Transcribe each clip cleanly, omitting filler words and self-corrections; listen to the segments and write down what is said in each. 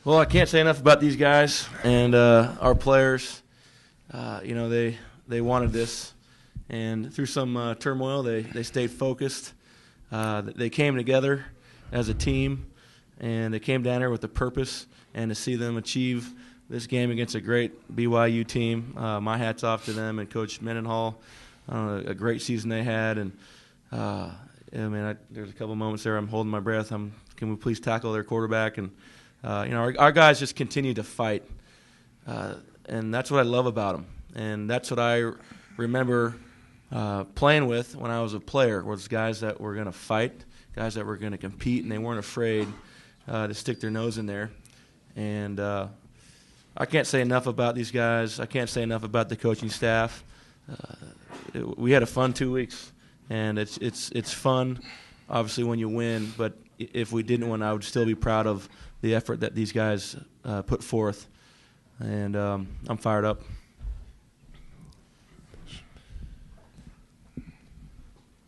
Well, I can't say enough about these guys and our players. They wanted this, and through some turmoil, they stayed focused. They came together as a team, and they came down here with a purpose. And to see them achieve this game against a great BYU team, my hat's off to them and Coach Mendenhall. A great season they had, and there's a couple moments there I'm holding my breath. Can we please tackle their quarterback? And our guys just continue to fight, and that's what I love about them. And that's what I remember playing with when I was a player, was guys that were going to fight, guys that were going to compete, and they weren't afraid to stick their nose in there. And I can't say enough about these guys. I can't say enough about the coaching staff. We had a fun 2 weeks, and it's fun, obviously, when you win. But if we didn't win, I would still be proud of the effort that these guys put forth. And I'm fired up.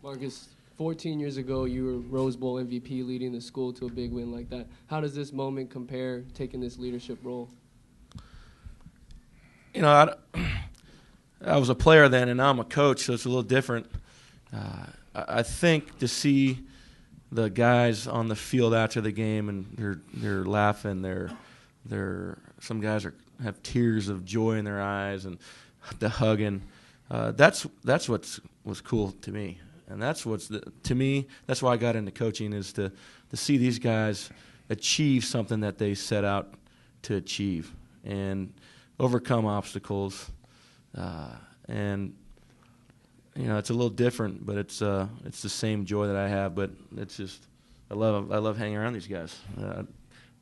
Marcus, 14 years ago, you were Rose Bowl MVP, leading the school to a big win like that. How does this moment compare, taking this leadership role? I was a player then, and now I'm a coach, so it's a little different. I think to see the guys on the field after the game and they're laughing, some guys have tears of joy in their eyes and the hugging. That's what's cool to me, and that's that's why I got into coaching, is to see these guys achieve something that they set out to achieve and overcome obstacles. It's a little different, but it's the same joy that I have. But it's just I love hanging around these guys. I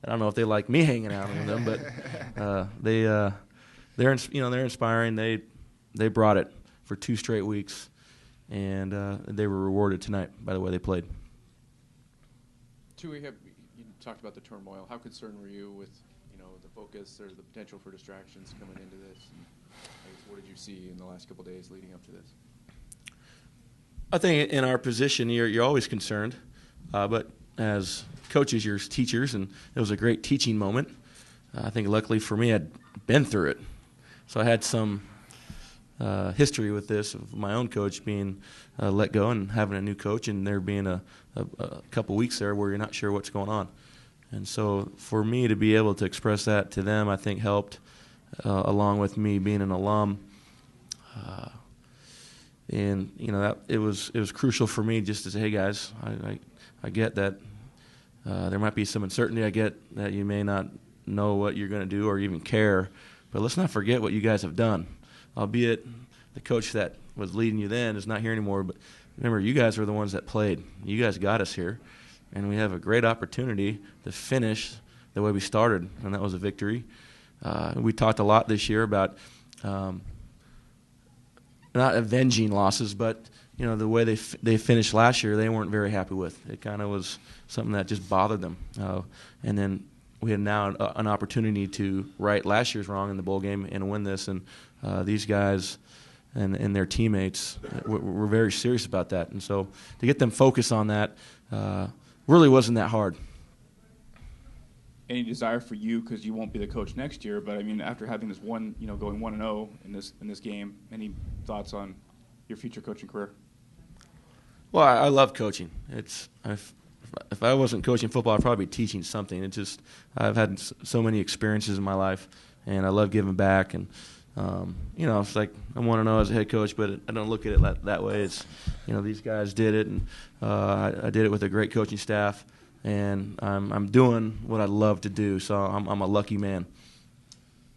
don't know if they like me hanging out with them, but they're inspiring. They brought it for 2 straight weeks, and they were rewarded tonight by the way they played. You talked about the turmoil. How concerned were you with the focus or the potential for distractions coming into this? And what did you see in the last couple of days leading up to this? I think in our position, you're always concerned, but as coaches, you're teachers, and it was a great teaching moment. I think luckily for me, I'd been through it, so I had some history with this, of my own coach being let go and having a new coach, and there being a couple weeks there where you're not sure what's going on. And so for me to be able to express that to them, I think helped, along with me being an alum. That it was crucial for me just to say, hey guys, I get that there might be some uncertainty. I get that you may not know what you're going to do or even care, but let's not forget what you guys have done. Albeit the coach that was leading you then is not here anymore, but remember, you guys were the ones that played. You guys got us here, and we have a great opportunity to finish the way we started, and that was a victory. We talked a lot this year about not avenging losses, but the way they finished last year, they weren't very happy with. It kind of was something that just bothered them. And then we had now an opportunity to right last year's wrong in the bowl game and win this. And these guys and their teammates were very serious about that. And so to get them focused on that really wasn't that hard. Any desire for you, because you won't be the coach next year, but I mean, after having this going 1-0 in this game, any thoughts on your future coaching career? Well, I love coaching. If I wasn't coaching football, I'd probably be teaching something. I've had so many experiences in my life, and I love giving back. And it's like I want to know as a head coach, but I don't look at it that way. It's these guys did it, and I did it with a great coaching staff, and I'm doing what I love to do. So I'm a lucky man.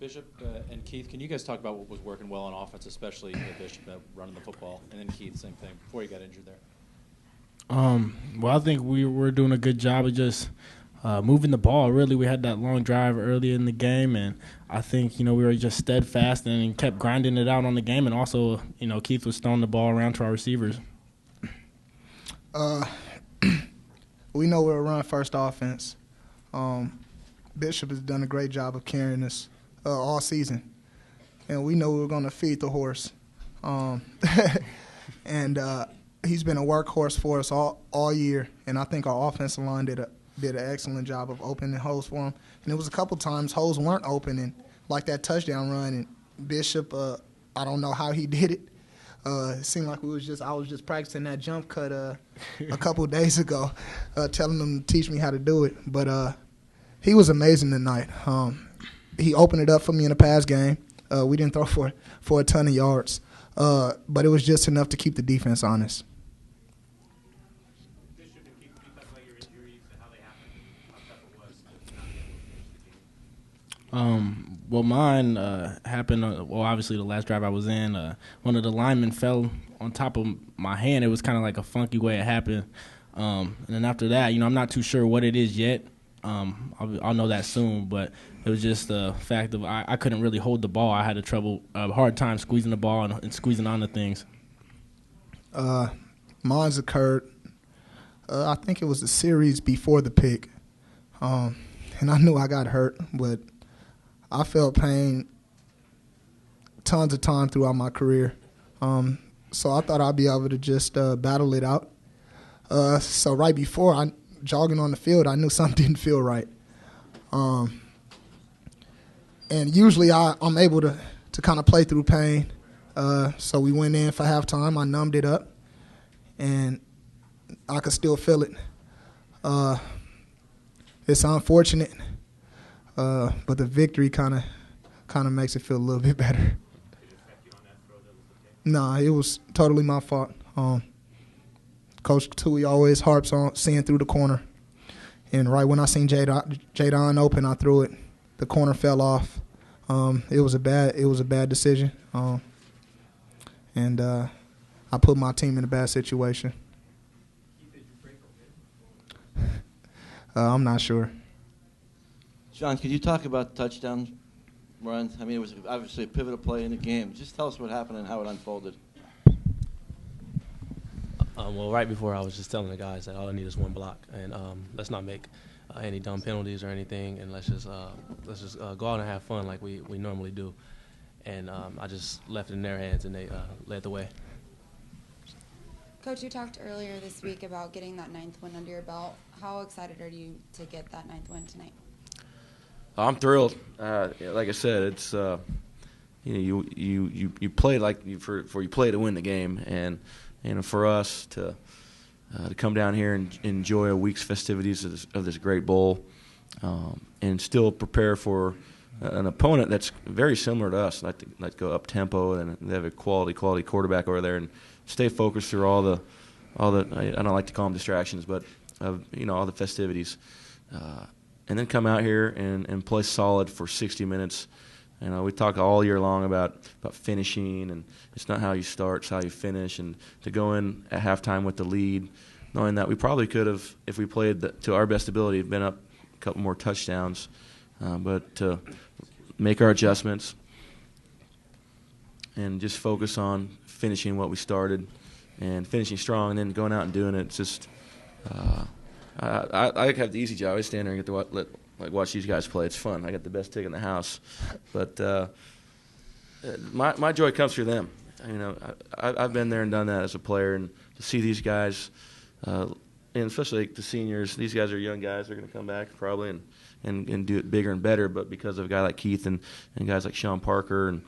Bishop and Keith, can you guys talk about what was working well on offense, especially Bishop running the football, and then Keith, same thing, before you got injured there? Well, I think we were doing a good job of just moving the ball. Really, we had that long drive early in the game, and I think we were just steadfast and kept grinding it out on the game. And also, Keith was throwing the ball around to our receivers. We know we're a run-first offense. Bishop has done a great job of carrying us all season, and we know we're going to feed the horse. And he's been a workhorse for us all year, and I think our offensive line did did an excellent job of opening holes for him. And it was a couple times holes weren't opening, like that touchdown run. And Bishop, I don't know how he did it. It seemed like I was just practicing that jump cut a couple of days ago, telling him to teach me how to do it. But he was amazing tonight. He opened it up for me in a pass game. We didn't throw for a ton of yards, but it was just enough to keep the defense honest. Well, mine happened, obviously the last drive I was in, one of the linemen fell on top of my hand. It was kind of like a funky way it happened. And then after that, I'm not too sure what it is yet. I'll know that soon, but it was just the fact of I couldn't really hold the ball. I had a hard time squeezing the ball and squeezing onto things. Mine's occurred, I think it was the series before the pick. And I knew I got hurt, but I felt pain tons of time throughout my career. So I thought I'd be able to just battle it out. So right before jogging on the field, I knew something didn't feel right. And usually I'm able to kind of play through pain. So we went in for halftime. I numbed it up, and I could still feel it. It's unfortunate, but the victory kind of makes it feel a little bit better. Nah, it was totally my fault. Coach Tui always harps on seeing through the corner. And right when I seen Jadon open, I threw it. The corner fell off. It was a bad decision. And I put my team in a bad situation. I'm not sure. John, could you talk about the touchdown run? I mean, it was obviously a pivotal play in the game. Just tell us what happened and how it unfolded. Well, right before I was just telling the guys that all I need is one block, and let's not make any dumb penalties or anything, and let's just go out and have fun like we normally do. And I just left it in their hands, and they led the way. Coach, you talked earlier this week about getting that 9th win under your belt. How excited are you to get that 9th win tonight? I'm thrilled. Like I said, it's you play you play to win the game, and for us to come down here and enjoy a week's festivities of this great bowl, and still prepare for an opponent that's very similar to us, like to go up tempo, and they have a quality quarterback over there, and stay focused through all the I don't like to call them distractions, but all the festivities, and then come out here and play solid for 60 minutes. We talk all year long about finishing, and it's not how you start, it's how you finish. And to go in at halftime with the lead, knowing that we probably could have, if we played to our best ability, been up a couple more touchdowns, but to make our adjustments and just focus on finishing what we started and finishing strong, and then going out and doing it. It's just I have the easy job. I stand there and get to watch these guys play. It's fun. I got the best ticket in the house, but my joy comes through them. I've been there and done that as a player, and to see these guys, and especially the seniors. These guys are young guys. They're going to come back probably and do it bigger and better. But because of a guy like Keith and guys like Sean Parker and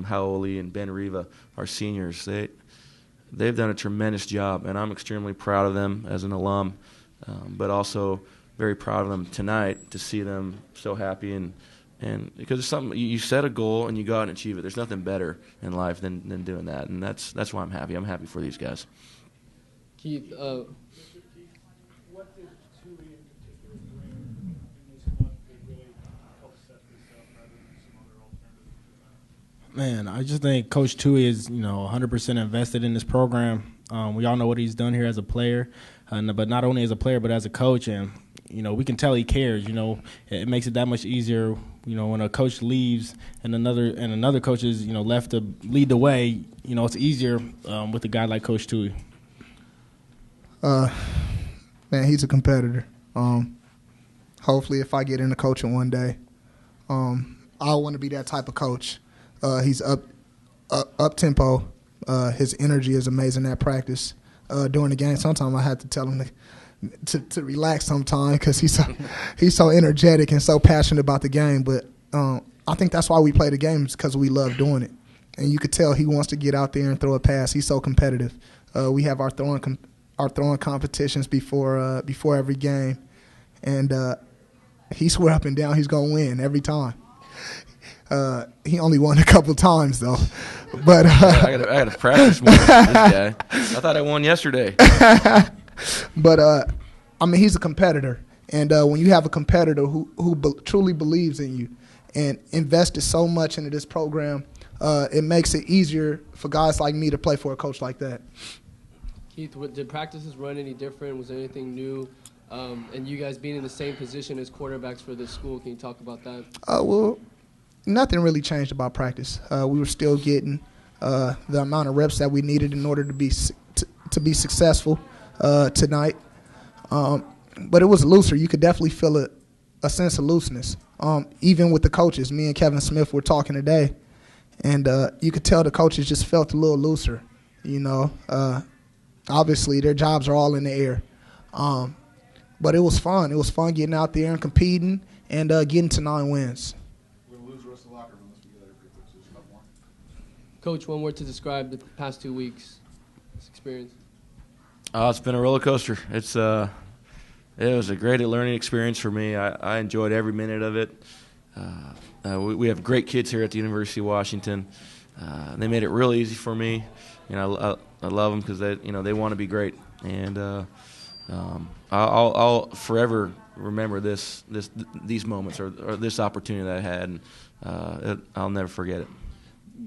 Howley and Ben Riva, our seniors, they've done a tremendous job, and I'm extremely proud of them as an alum, but also very proud of them tonight to see them so happy, and because it's something you set a goal and you go out and achieve it. There's nothing better in life than doing that, and that's why I'm happy. I'm happy for these guys. Keith, what did Tui in particular bring in this month that really helped set this up rather than some other alternatives? Man, I just think Coach Tui is 100% invested in this program. We all know what he's done here as a player, but not only as a player but as a coach, and we can tell he cares. It makes it that much easier. When a coach leaves and another coach is left to lead the way. It's easier with a guy like Coach Tui. Man, he's a competitor. Hopefully, if I get into coaching one day, I want to be that type of coach. He's up tempo. His energy is amazing at practice. During the game, sometimes I had to tell him to relax sometimes because he's so energetic and so passionate about the game. But I think that's why we play the games, because we love doing it. And you could tell he wants to get out there and throw a pass. He's so competitive. We have our throwing competitions before every game, and he swear up and down he's gonna win every time. He only won a couple times though, but I got to practice more with this guy. I thought I won yesterday. But I mean, he's a competitor, and when you have a competitor who truly believes in you and invested so much into this program, it makes it easier for guys like me to play for a coach like that. Keith, did practices run any different? Was there anything new? And you guys being in the same position as quarterbacks for this school, can you talk about that? Well, nothing really changed about practice. We were still getting the amount of reps that we needed in order to be successful tonight. But it was looser. You could definitely feel a sense of looseness. Even with the coaches, me and Kevin Smith were talking today, and you could tell the coaches just felt a little looser. You know, obviously their jobs are all in the air. But it was fun. It was fun getting out there and competing and getting to 9 wins. We're going to lose the rest of the locker room unless we get that pretty quick, so just a couple more. Coach, one word to describe the past 2 weeks, this experience. It's been a roller coaster. It was a great learning experience for me. I enjoyed every minute of it. We have great kids here at the University of Washington. They made it real easy for me. You know, I love them because they want to be great, and I'll forever remember these moments or this opportunity that I had, and I'll never forget it.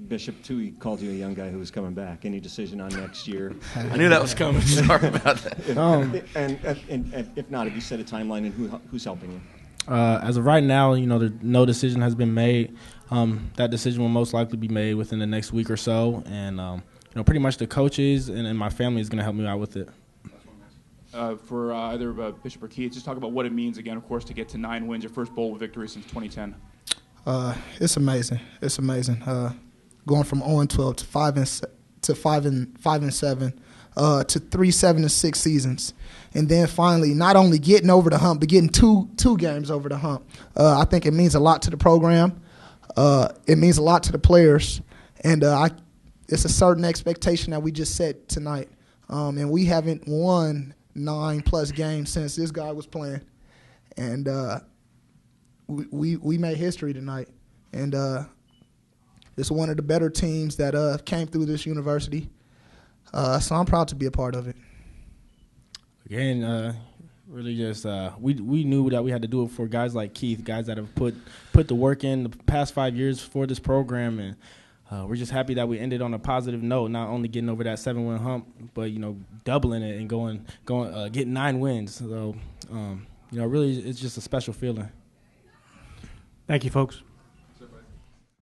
Bishop Tui called you a young guy who was coming back. Any decision on next year? I knew that was coming. Sorry about that. And if not, have you set a timeline, and who's helping you? As of right now, no decision has been made. That decision will most likely be made within the next week or so, and pretty much the coaches and my family is going to help me out with it. For either Bishop or Keith, just talk about what it means again, of course, to get to 9 wins, your first bowl victory since 2010. It's amazing. It's amazing. Going from 0-12 to 5-7 to 3-7-6 seasons, and then finally not only getting over the hump, but getting two games over the hump. I think it means a lot to the program. It means a lot to the players, and it's a certain expectation that we just set tonight. And we haven't won 9+ games since this guy was playing, and we made history tonight. And it's one of the better teams that came through this university. So I'm proud to be a part of it. Again, really just we knew that we had to do it for guys like Keith, guys that have put the work in the past 5 years for this program, and we're just happy that we ended on a positive note, not only getting over that 7-win hump, but doubling it and going getting 9 wins. So really it's just a special feeling. Thank you, folks.